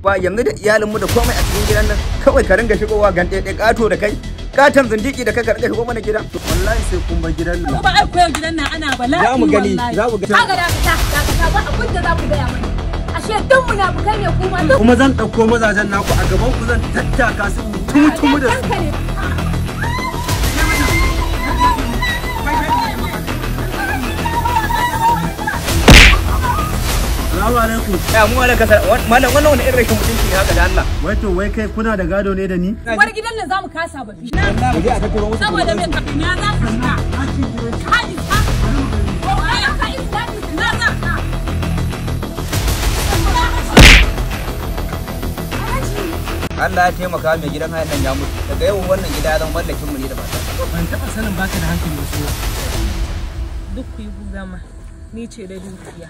fa yanzu da iyalinmu da komai a cikin gidan nan kawai ka ringa shigowa gan ɗaya ƙato da kai katon zindiki da kai ka ringa shigo mana gidan. Wallahi sai kun bar gidan nan. Kuma ai koyar gidan nan ana bala'i. Za mu gani, za mu gani. Kaga dakata ba abin da za ku gaya mani. Ashe duk munafukai ne kuma duk. Kuma zan ɗauko mazajen naku a gaban ku zan tattaka su mutum da su. Assalamu alaikum. Ya mu alaka malam wannan wani irin rashin mutunci ne haka da Allah. Wai to wai kai kuna da gado ne da ni? War gidan nan zamu kasa ba fi. Mu je a tattaro musu. Saboda me kafin ya za ka fita. Hadi ha. Ko ai ka islami na za ka. Allah ya taimaka mai gidan hayan nan ya mutu. Daga yau wannan gida ya zama mallakin mu ne da mata. Ban taɓa sanin baka da hankali wasu. Duk ku yi gama. Ni ce da dukiya.